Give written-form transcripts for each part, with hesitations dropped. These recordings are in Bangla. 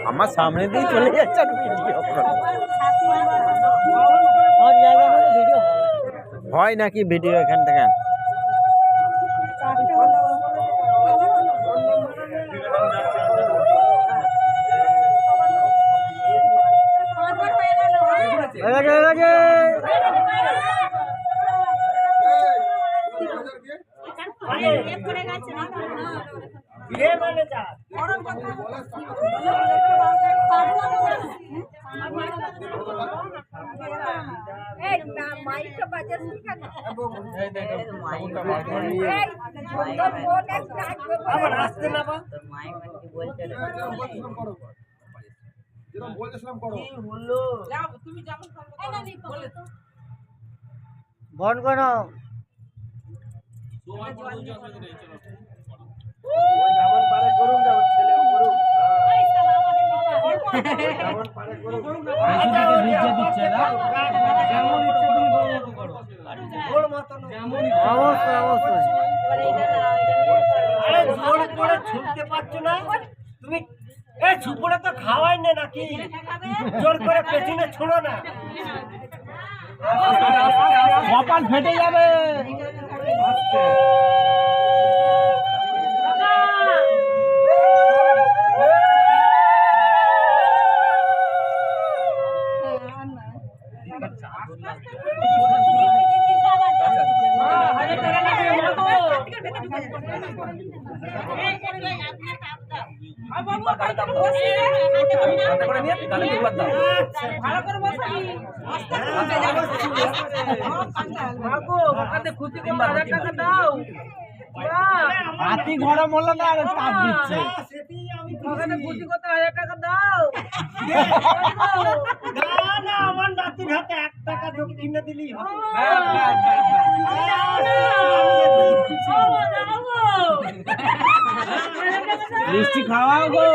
আমার সামনে দিয়ে চলে যাচ্ছে ভিডিও হয় নাকি ভিডিও এখান থেকে বন করো ছুটতে পারছো না তুমি এই ছুপড়ে তো খাওয়াই না নাকি জোর করে পেছনে ছোড়ো না কপাল ফেটে যাবে হাতি ঘোড়া মরলো না চাপ দিচ্ছে খুশি করতে 1000 টাকা দাও না আমার নাতির হাতে 1 টাকা কিনে দিলেই হবে মিষ্টি খাওয়াও গো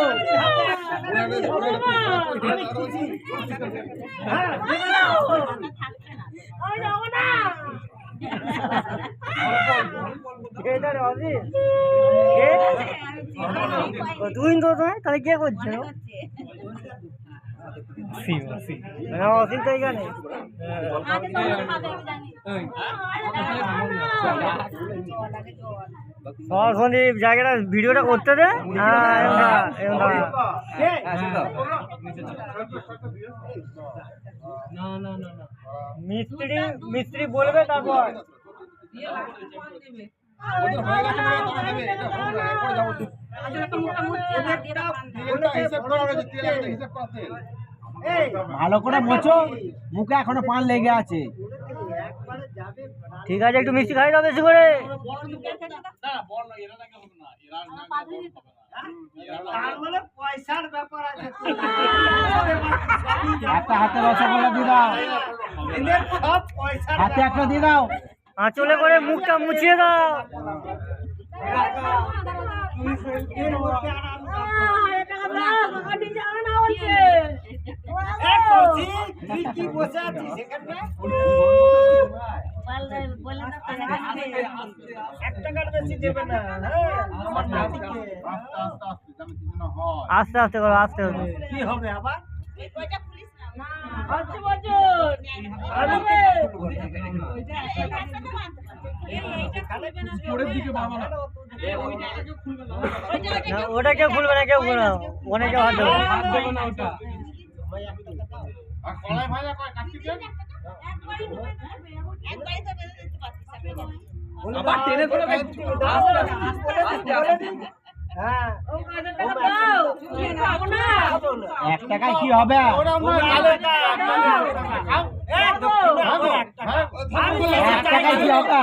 তুই তো তাহলে কে করছে অসীম তো এখানে সন্দীপ জায়গাটা ভিডিওটা করতে দে মিস্ত্রি বলবে তারপর ভালো করে মোচো মুখে এখনো পান লেগে আছে ঠিক আছে একটু মিষ্টি খাই দাও বেশি করে একটা হাতে রসগোল্লা দিয়ে দাও হাতে একটা দিয়ে দাও আঁচলে করে মুখটা মুছিয়ে দাও আস্তে আস্তে করো আস্তে আস্তে কি হবে আবার ওটা কেউ খুলবে না কেউ খুলবে ওখানে কেউ হাত দেবো না ওটা এক টাকায় কি হবে এক টাকায় কি হবে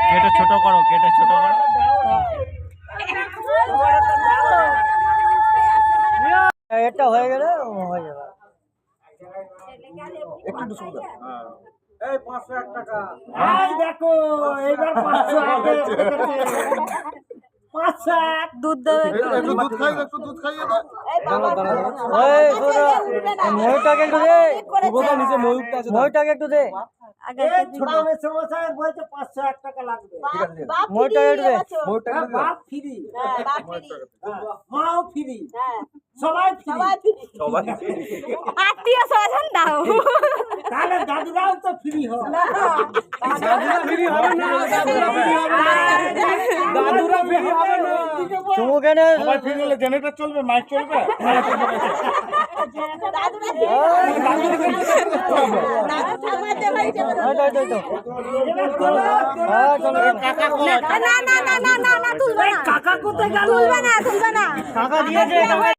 কেটে ছোট করো কেটে ছোট করো এটা হয়ে গেলে হয়ে যাবে একটু সুবিধা এই 501 টাকা এই দেখো এইবার 500 আছে 500 দুধ দেবে একটু দুধ খাই, একটু দুধ খাইয়ে দাও। ওই শোনো, ময়ূরটাকে একটু দে। ময়ূরটাকে একটু দে। আগে এই ছোট মেসমশাই বলছে 501 টাকা লাগবে। ময়ূরটাকে একটু দে। হ্যাঁ, বাপ ফ্রি, মাও ফ্রি, সবাই ফ্রি। আত্মীয় স্বজন দাও তাহলে দাদুরাও তো ফ্রি হবে। দাদুরা ফ্রি হবে না। চুমু কেনে সবাই ফ্রি হলে জেনারেটর চলবে, মাইক চলবে। না না না না না না তুলবে না কাকা কোথায় গেল? তুলবে না টাকা দিয়েছে।